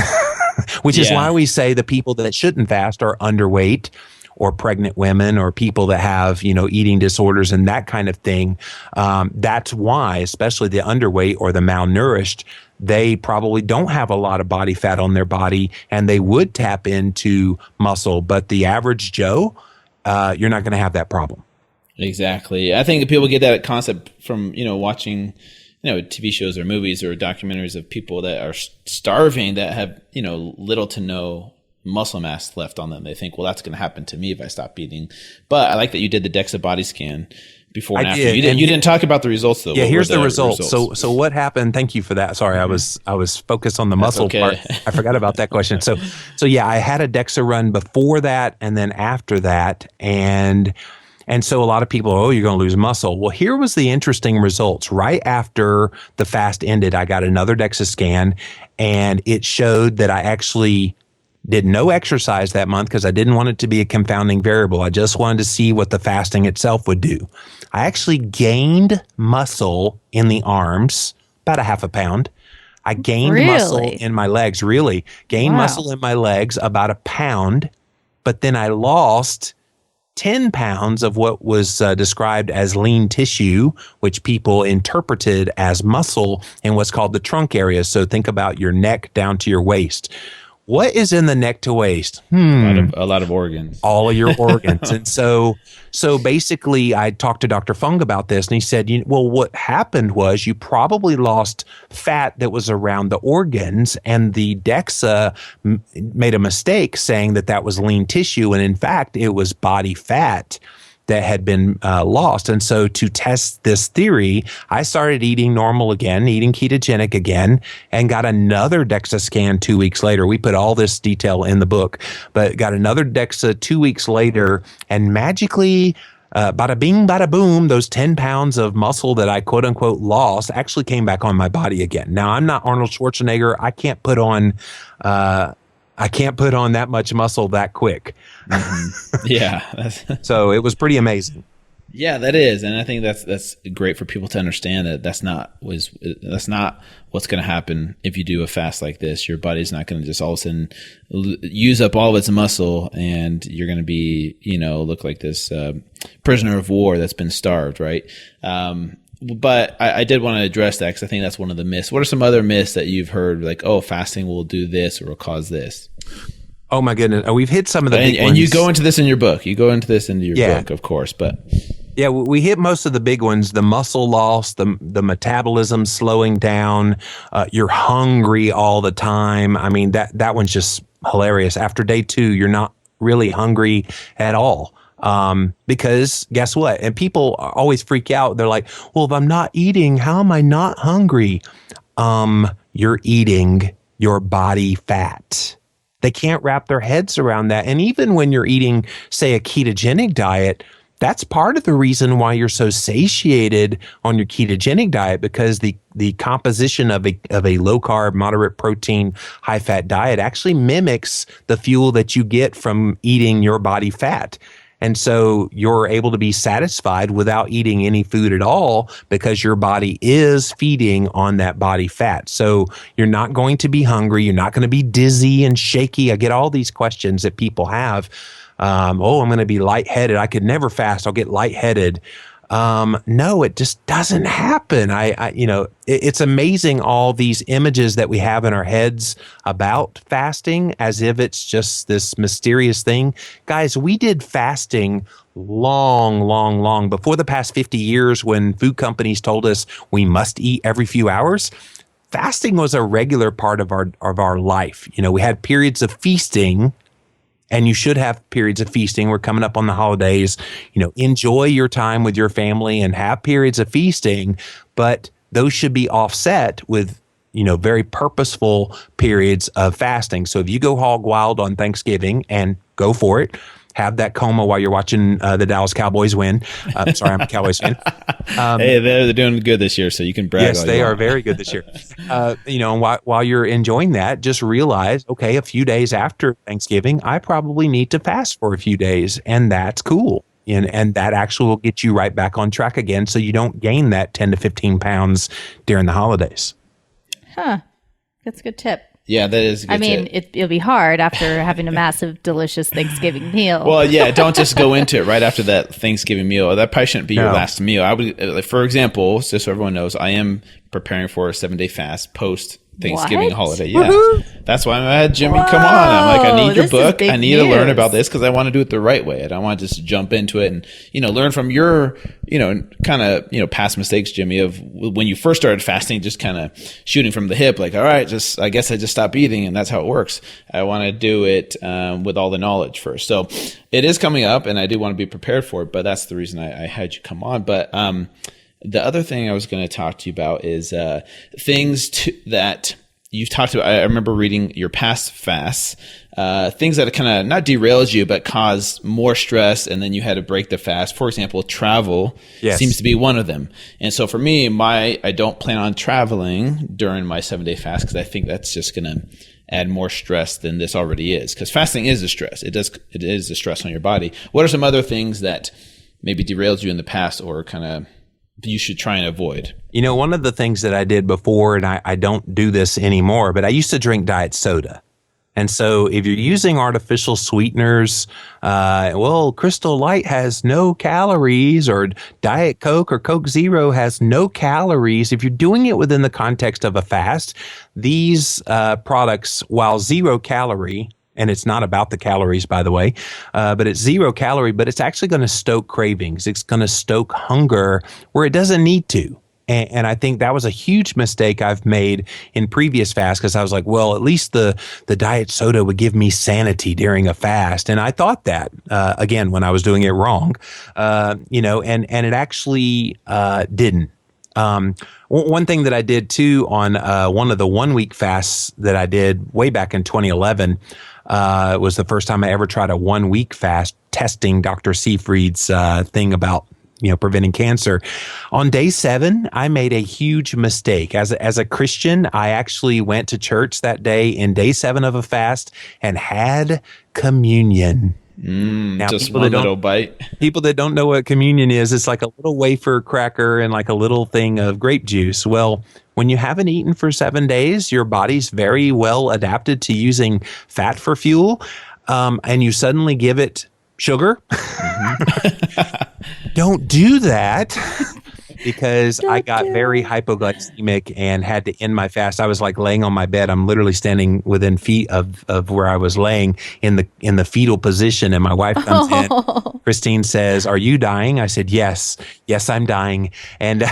which is why we say the people that shouldn't fast are underweight or pregnant women or people that have, eating disorders and that kind of thing. That's why, especially the underweight or the malnourished, they probably don't have a lot of body fat on their body and they would tap into muscle. But the average Joe, you're not going to have that problem. Exactly. I think that people get that concept from, watching, TV shows or movies or documentaries of people that are starving that have, little to no muscle mass left on them. They think, well, that's going to happen to me if I stop eating. But I like that you did the DEXA body scan before and after. You didn't talk about the results though. Yeah, here's the results. So what happened? Thank you for that. Sorry, I was focused on the muscle part. I forgot about that question. So yeah, I had a DEXA run before that and then after that, and so a lot of people, you're going to lose muscle. Well, here was the interesting results. Right after the fast ended, I got another DEXA scan, and it showed that I actually did no exercise that month because I didn't want it to be a confounding variable. I just wanted to see what the fasting itself would do. I actually gained muscle in the arms, about a half a pound. I gained muscle in my legs, gained muscle in my legs, about a pound, but then I lost 10 pounds of what was described as lean tissue, which people interpreted as muscle in what's called the trunk area. So think about your neck down to your waist. What is in the neck to waist? A lot of organs. All of your organs. And so basically I talked to Dr. Fung about this, and he said, well, what happened was you probably lost fat that was around the organs, and the DEXA made a mistake saying that was lean tissue. And in fact, it was body fat that had been lost. And so to test this theory, I started eating normal again, eating ketogenic again, and got another DEXA scan 2 weeks later. We put all this detail in the book, but got another DEXA 2 weeks later, and magically, bada bing, bada boom, those 10 pounds of muscle that I quote unquote lost actually came back on my body again. Now, I'm not Arnold Schwarzenegger. I can't put on that much muscle that quick. Yeah. So it was pretty amazing. Yeah, that is, and I think that's great for people to understand that that's not what's going to happen if you do a fast like this. Your body's not going to just all of a sudden use up all of its muscle, and you're going to be, look like this prisoner of war that's been starved, right? But I did want to address that because I think that's one of the myths. What are some other myths that you've heard, like, oh, fasting will do this or will cause this? Oh my goodness, we've hit some of the big ones. And you go into this in your book. You go into this into your book, of course, but. Yeah, we hit most of the big ones, the muscle loss, the metabolism slowing down, you're hungry all the time. I mean, that one's just hilarious. After day 2, you're not really hungry at all. Because guess what? And people always freak out. They're like, well, if I'm not eating, how am I not hungry? You're eating your body fat. They can't wrap their heads around that. And even when you're eating, say, a ketogenic diet, that's part of the reason why you're so satiated on your ketogenic diet, because the composition of a low carb, moderate protein, high fat diet actually mimics the fuel that you get from eating your body fat. And so you're able to be satisfied without eating any food at all because your body is feeding on that body fat. So you're not going to be hungry. You're not going to be dizzy and shaky. I get all these questions that people have. I'm going to be lightheaded. I could never fast. I'll get lightheaded. No, it just doesn't happen. It's amazing all these images that we have in our heads about fasting as if it's just this mysterious thing. Guys, we did fasting long before the past 50 years when food companies told us we must eat every few hours. Fasting was a regular part of our life. We had periods of feasting. And you should have periods of feasting. We're coming up on the holidays. Enjoy your time with your family and have periods of feasting, but those should be offset with, very purposeful periods of fasting. So if you go hog wild on Thanksgiving, and go for it, have that coma while you're watching the Dallas Cowboys win. Sorry, I'm a Cowboys fan. Hey, they're doing good this year, so you can brag. Yes, they are very good this year. And while you're enjoying that, just realize, okay, a few days after Thanksgiving, I probably need to fast for a few days, and that's cool. And that actually will get you right back on track again, so you don't gain that 10 to 15 pounds during the holidays. Huh. That's a good tip. Yeah, that is a good tip. It'll be hard after having a massive, delicious Thanksgiving meal. Well, yeah, don't just go into it right after that Thanksgiving meal. That probably shouldn't be your last meal. I would, for example, just so everyone knows, I am preparing for a 7-day fast post Thanksgiving holiday. Yeah. Woohoo! That's why I'm at Jimmy. Come on. I'm like, I need your book. I need to learn about this because I want to do it the right way. I don't want to just jump into it and, learn from your, kind of, past mistakes, Jimmy, of when you first started fasting, just kind of shooting from the hip, like, all right, I guess I just stopped eating and that's how it works. I want to do it with all the knowledge first. So it is coming up and I do want to be prepared for it, but that's the reason I had you come on. But, the other thing I was going to talk to you about is things that you've talked about. I remember reading your past fasts, things that kind of not derailed you, but caused more stress, and then you had to break the fast. For example, travel seems to be one of them. And so for me, I don't plan on traveling during my 7-day fast because I think that's just going to add more stress than this already is. Because fasting is a stress. It is a stress on your body. What are some other things that maybe derailed you in the past or kind of you should try and avoid? One of the things that I did before, and I don't do this anymore, but I used to drink diet soda. And so if you're using artificial sweeteners, Crystal Light has no calories, or Diet Coke or Coke Zero has no calories. If you're doing it within the context of a fast, these products, while 0 calorie, and it's not about the calories, by the way, but it's 0 calorie, but it's actually going to stoke cravings. It's going to stoke hunger where it doesn't need to. And I think that was a huge mistake I've made in previous fasts because I was like, well, at least the diet soda would give me sanity during a fast. And I thought that, again, when I was doing it wrong, and it actually didn't. One thing that I did too on one of the 1-week fasts that I did way back in 2011, was the first time I ever tried a 1-week fast, testing Dr. Seyfried's thing about preventing cancer. On day 7, I made a huge mistake. As a Christian, I actually went to church that day in day 7 of a fast and had communion. Now, Just one little bite. People that don't know what communion is, it's like a little wafer cracker and like a little thing of grape juice. Well, when you haven't eaten for 7 days, your body's very well adapted to using fat for fuel, and you suddenly give it sugar. Don't do that. Because I got very hypoglycemic and had to end my fast. I was like laying on my bed. I'm literally standing within feet of where I was laying in the fetal position. And my wife comes in. Christine says, "Are you dying?" I said, "Yes, I'm dying." And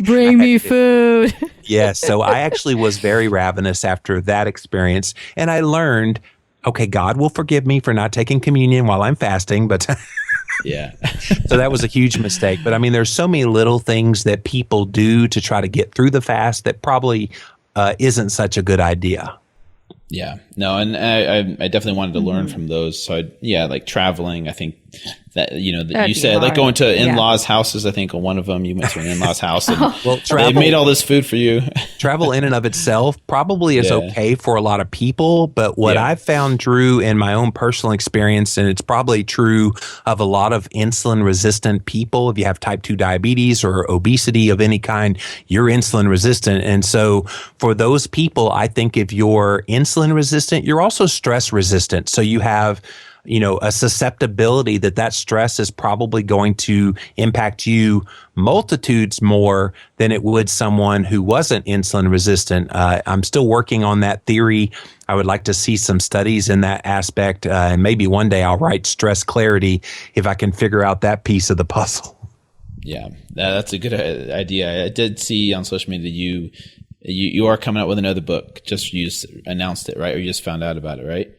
bring me food. Yes. So I actually was very ravenous after that experience. And I learned, okay, God will forgive me for not taking communion while I'm fasting, but yeah. So that was a huge mistake. But I mean, there's so many little things that people do to try to get through the fast that probably isn't such a good idea. Yeah. No, and I definitely wanted to learn from those. So like traveling, I think that, you said hard. Like going to in-laws' houses. I think on one of them you went to an in-laws house and they made all this food for you. Travel in and of itself probably is okay for a lot of people. But what I've found, Drew, in my own personal experience, and it's probably true of a lot of insulin resistant people, if you have type 2 diabetes or obesity of any kind, you're insulin resistant. And so for those people, I think if you're insulin resistant, you're also stress resistant. So you have a susceptibility that stress is probably going to impact you multitudes more than it would someone who wasn't insulin resistant. I'm still working on that theory. I would like to see some studies in that aspect. And maybe one day I'll write Stress Clarity if I can figure out that piece of the puzzle. Yeah, that's a good idea. I did see on social media you are coming out with another book. You just announced it, right? Or you just found out about it, right?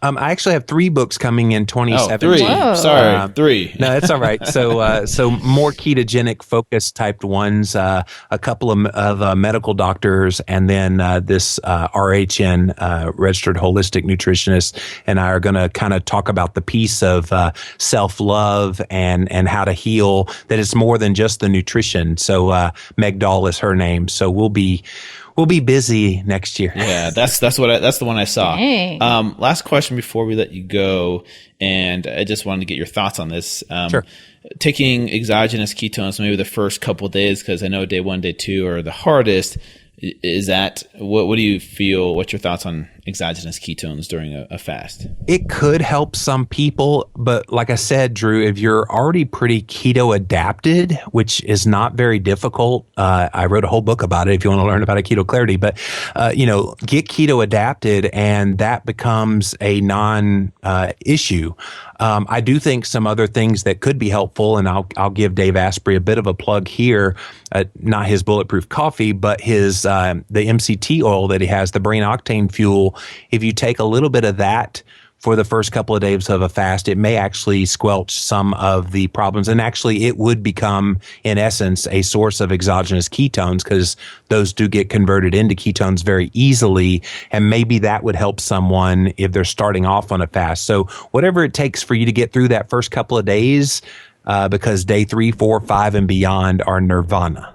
I actually have 3 books coming in 2017. Oh, 3. Whoa. Sorry, 3. No, that's all right. So more ketogenic focused typed ones, a couple of medical doctors, and then this RHN, registered holistic nutritionist, and I are going to kind of talk about the piece of self-love and how to heal, that it's more than just the nutrition. So Meg Dahl is her name. So we'll be busy next year. Yeah, that's the one I saw. Last question before we let you go, and I just wanted to get your thoughts on this. Sure. Taking exogenous ketones maybe the first couple of days, because I know day 1, day 2 are the hardest. Is that what do you feel? What's your thoughts on exogenous ketones during a fast? It could help some people, but like I said, Drew, if you're already pretty keto adapted, which is not very difficult, I wrote a whole book about it if you want to learn about Keto Clarity, but get keto adapted and that becomes a non-issue. I do think some other things that could be helpful, and I'll give Dave Asprey a bit of a plug here, not his bulletproof coffee, but his the MCT oil that he has, the brain octane fuel. If you take a little bit of that for the first couple of days of a fast, it may actually squelch some of the problems. And actually, it would become, in essence, a source of exogenous ketones, because those do get converted into ketones very easily. And maybe that would help someone if they're starting off on a fast. So whatever it takes for you to get through that first couple of days, because day 3, 4, 5, and beyond are nirvana.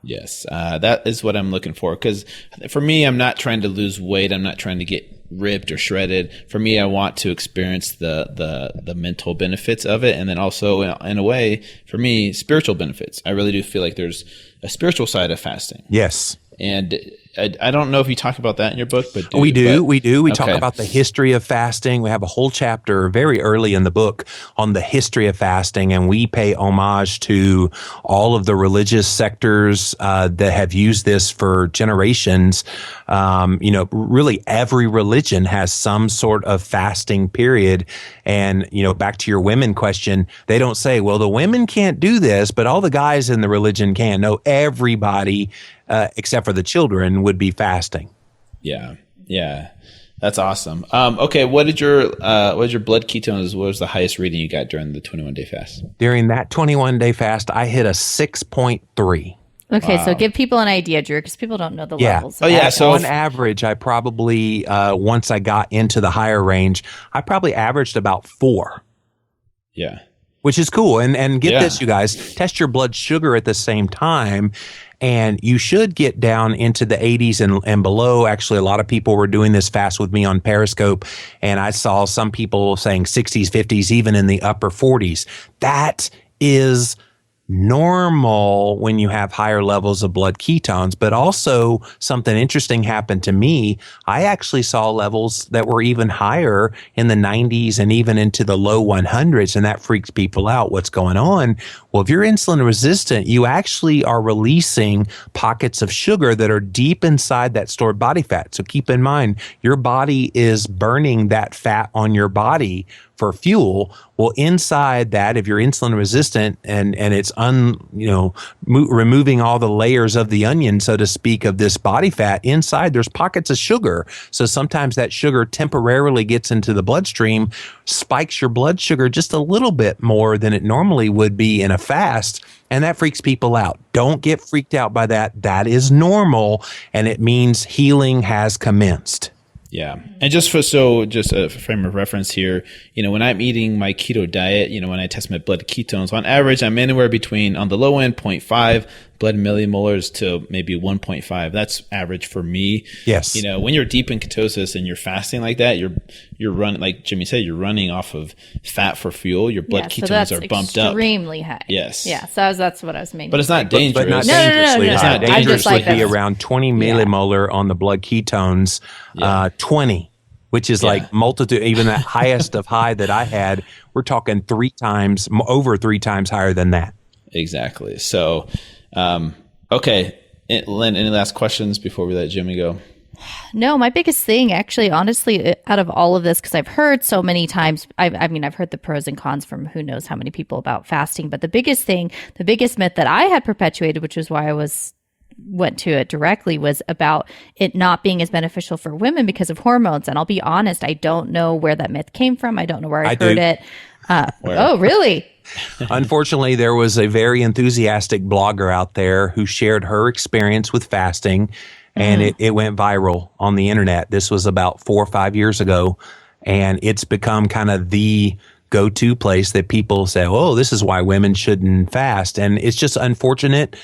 Yes, that is what I'm looking for. Because for me, I'm not trying to lose weight. I'm not trying to get ripped or shredded. For me, I want to experience the mental benefits of it, and then also, in a way, for me, spiritual benefits. I really do feel like there's a spiritual side of fasting. Yes. And I don't know if you talk about that in your book, but we do. We talk about the history of fasting. We have a whole chapter very early in the book on the history of fasting, and we pay homage to all of the religious sectors that have used this for generations. Really every religion has some sort of fasting period. And, back to your women question, they don't say, well, the women can't do this, but all the guys in the religion can. No, everybody, except for the children, would be fasting. Yeah. That's awesome. Okay. What did your blood ketones? What was the highest reading you got during the 21-day fast? During that 21-day fast, I hit a 6.3. Okay, so give people an idea, Drew, because people don't know the levels. Oh, yeah. So on average, I probably, once I got into the higher range, I probably averaged about 4. Yeah. which is cool. And get this, you guys, test your blood sugar at the same time. And you should get down into the 80s and below. Actually, a lot of people were doing this fast with me on Periscope. And I saw some people saying 60s, 50s, even in the upper 40s. That is normal when you have higher levels of blood ketones, but also something interesting happened to me. I actually saw levels that were even higher in the 90s and even into the low 100s, and that freaks people out. What's going on? Well, if you're insulin resistant, you actually are releasing pockets of sugar that are deep inside that stored body fat. So keep in mind, your body is burning that fat on your body for fuel. Well, inside that, if you're insulin resistant and it's removing all the layers of the onion, so to speak, of this body fat, inside there's pockets of sugar. So sometimes that sugar temporarily gets into the bloodstream, spikes your blood sugar just a little bit more than it normally would be in a fast. And that freaks people out. Don't get freaked out by that. That is normal. And it means healing has commenced. Yeah. And just a frame of reference here, when I'm eating my keto diet, when I test my blood ketones, on average, I'm anywhere between, on the low end, 0.5 blood millimolars to maybe 1.5. That's average for me. Yes. When you're deep in ketosis and you're fasting like that, you're running, like Jimmy said, you're running off of fat for fuel. Your blood ketones are bumped up. Extremely high. Yes. Yeah. So that's what I was meaning. But it's not dangerous. But not dangerously. No. It's not dangerous. Like would be around 20 millimolar on the blood ketones, 20. Which is like multitude, even that highest of high that I had, we're talking over three times higher than that. Exactly. So, okay. Lynn, any last questions before we let Jimmy go? No, my biggest thing, actually, honestly, out of all of this, because I've heard so many times, I've heard the pros and cons from who knows how many people about fasting, but the biggest myth that I had perpetuated, which is why I went to it directly, was about it not being as beneficial for women because of hormones. And I'll be honest, I don't know where that myth came from. I don't know where I heard it. Oh, really? Unfortunately, there was a very enthusiastic blogger out there who shared her experience with fasting, and it went viral on the internet. This was about 4 or 5 years ago, and it's become kind of the go-to place that people say, oh, this is why women shouldn't fast. And it's just unfortunate.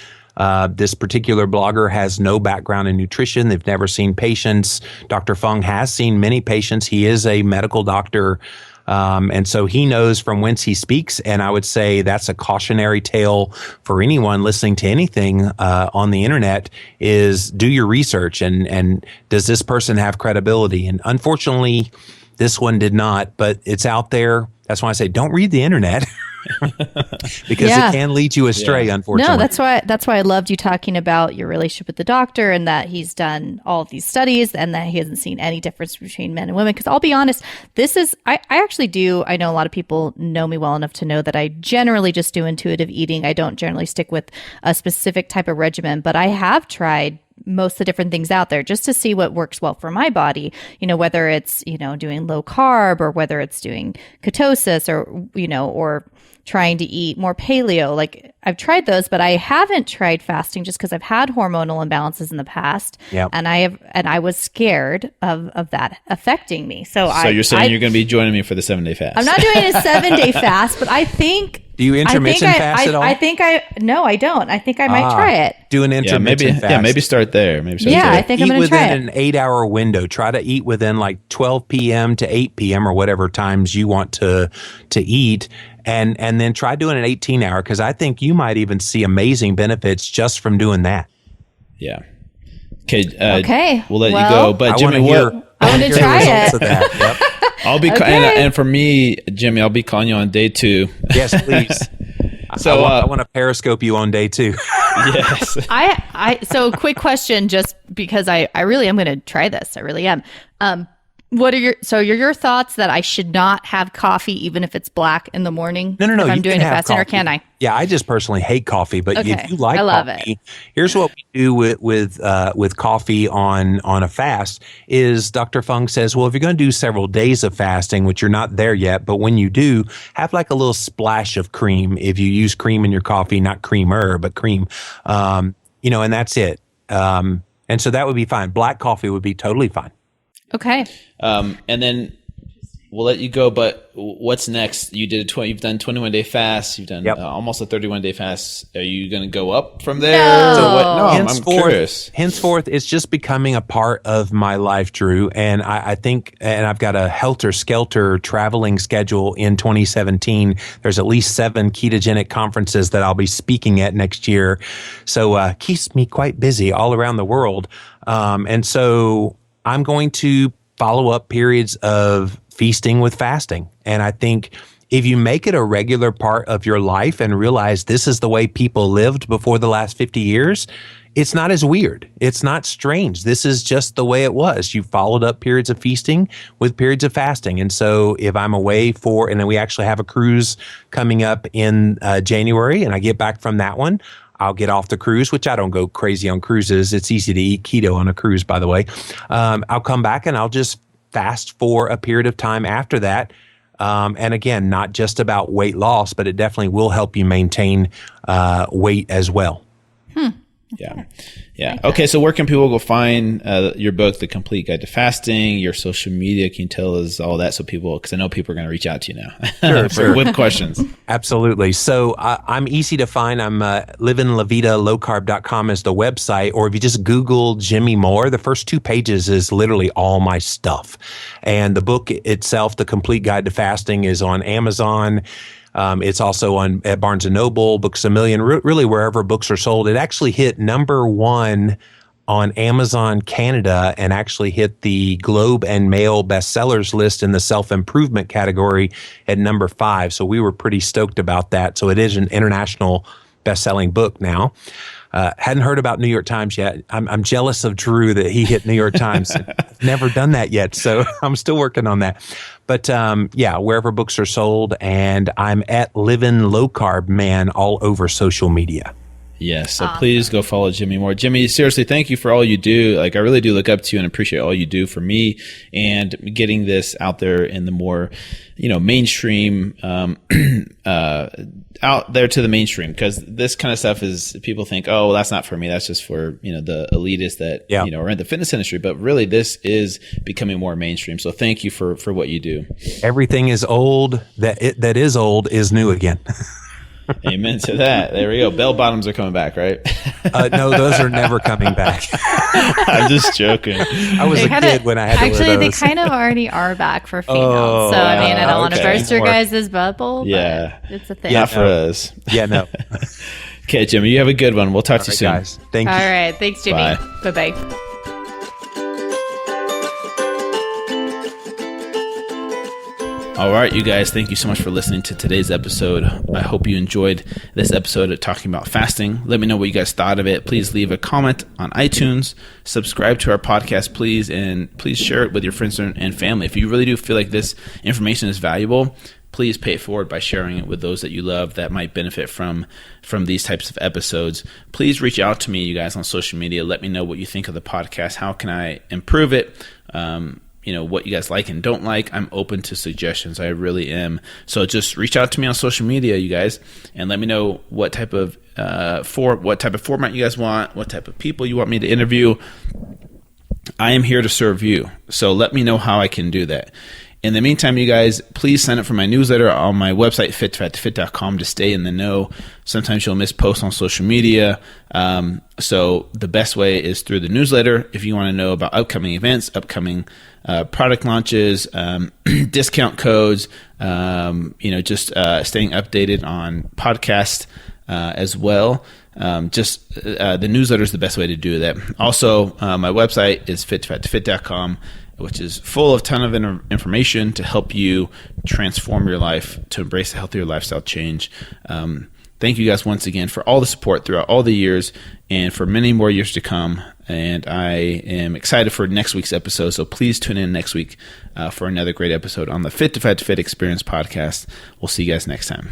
This particular blogger has no background in nutrition. They've never seen patients. Dr. Fung has seen many patients. He is a medical doctor. And so he knows from whence he speaks. And I would say that's a cautionary tale for anyone listening to anything on the internet, is do your research and does this person have credibility? And unfortunately, this one did not, but it's out there. That's why I say don't read the internet. Because it can lead you astray, unfortunately. No, that's why I loved you talking about your relationship with the doctor and that he's done all of these studies and that he hasn't seen any difference between men and women. Because I'll be honest, I actually do. I know a lot of people know me well enough to know that I generally just do intuitive eating. I don't generally stick with a specific type of regimen, but I have tried most of the different things out there just to see what works well for my body, whether it's, doing low carb or whether it's doing ketosis or trying to eat more paleo. Like I've tried those, but I haven't tried fasting just because I've had hormonal imbalances in the past. Yep. And I was scared of that affecting me. So you're saying you're going to be joining me for the 7-day fast? I'm not doing a 7-day fast, but I think. Do you intermittent fast at all? No, I don't. I think I might try it. Do an intermittent fast. Yeah, maybe start there. I think I'm going to try it. Eat within an 8-hour window. Try to eat within like 12 p.m. to 8 p.m. or whatever times you want to eat. And then try doing an 18-hour, because I think you might even see amazing benefits just from doing that. Yeah. Okay. Okay. We'll let you go. But Jimmy, I want to try it. Yep. I'll be and for me, Jimmy, I'll be calling you on day 2. Yes, please. So I want to Periscope you on day 2. Yes. So quick question, just because I really am going to try this. I really am. What are your thoughts that I should not have coffee even if it's black in the morning? No. If I'm doing a fasting, coffee. or can I? Yeah, I just personally hate coffee, but if you like coffee, here's what we do with coffee on a fast is Dr. Fung says, well, if you're going to do several days of fasting, which you're not there yet, but when you do, have like a little splash of cream. If you use cream in your coffee, not creamer, but cream, and that's it. And so that would be fine. Black coffee would be totally fine. Okay. And then we'll let you go, but what's next? You've done 21-day fast. You've done almost a 31-day fast. Are you going to go up from there? No. I'm curious. Henceforth, it's just becoming a part of my life, Drew. And I think, and I've got a helter-skelter traveling schedule in 2017. There's at least 7 ketogenic conferences that I'll be speaking at next year. So keeps me quite busy all around the world. And so I'm going to follow up periods of feasting with fasting. And I think if you make it a regular part of your life and realize this is the way people lived before the last 50 years, it's not as weird. It's not strange. This is just the way it was. You followed up periods of feasting with periods of fasting. And so if I'm away and then we actually have a cruise coming up in January, and I get back from that one, I'll get off the cruise, which I don't go crazy on cruises. It's easy to eat keto on a cruise, by the way. I'll come back and I'll just fast for a period of time after that. And again, not just about weight loss, but it definitely will help you maintain weight as well. Yeah. Okay. So where can people go find your book, The Complete Guide to Fasting, your social media? Can you tell us all that because I know people are going to reach out to you now Sure. with questions. Absolutely. So I'm easy to find. I'm livinlavita.lowcarb.com is the website, or if you just Google Jimmy Moore, the first 2 pages is literally all my stuff. And the book itself, The Complete Guide to Fasting, is on Amazon. It's also at Barnes & Noble, Books A Million, really wherever books are sold. It actually hit number 1 on Amazon Canada and actually hit the Globe and Mail bestsellers list in the self-improvement category at number 5. So we were pretty stoked about that. So it is an international best-selling book now. Hadn't heard about New York Times yet. I'm jealous of Drew that he hit New York Times. Never done that yet, so I'm still working on that. But wherever books are sold, and I'm at Livin' Low Carb Man all over social media. Yes, so please go follow Jimmy Moore. Jimmy, seriously, thank you for all you do. I really do look up to you and appreciate all you do for me and getting this out there in the more, mainstream, out there to the mainstream, because this kind of stuff is, people think, oh, well, that's not for me. That's just for, the elitists that, are in the fitness industry. But really, this is becoming more mainstream. So thank you for what you do. Everything is old. That is old is new again. Amen to that. There we go. Bell bottoms are coming back, right? No, those are never coming back. I'm just joking. I was a kid when I had to wear those. Actually, they kind of already are back for females. So, I don't want to burst your guys' bubble, but it's a thing. Not for us. Yeah, no. Okay, Jimmy, you have a good one. We'll talk to you soon. Guys. Thank you. All right. Thanks, Jimmy. Bye. Bye-bye. All right, you guys, thank you so much for listening to today's episode. I hope you enjoyed this episode of talking about fasting. Let me know what you guys thought of it. Please leave a comment on iTunes. Subscribe to our podcast, please, and please share it with your friends and family. If you really do feel like this information is valuable, please pay it forward by sharing it with those that you love that might benefit from these types of episodes. Please reach out to me, you guys, on social media. Let me know what you think of the podcast. How can I improve it? What you guys like and don't like. I'm open to suggestions. I really am. So just reach out to me on social media, you guys, and let me know what type of format you guys want, what type of people you want me to interview. I am here to serve you. So let me know how I can do that. In the meantime, you guys, please sign up for my newsletter on my website, fittofattofit.com, to stay in the know. Sometimes you'll miss posts on social media. So the best way is through the newsletter. If you want to know about upcoming events, upcoming product launches, discount codes, just staying updated on podcast as well. The newsletter is the best way to do that. Also, my website is fittofattofit.com, which is full of ton of information to help you transform your life, to embrace a healthier lifestyle change. Thank you guys once again for all the support throughout all the years and for many more years to come. And I am excited for next week's episode. So please tune in next week for another great episode on the Fit to Fat to Fit Experience podcast. We'll see you guys next time.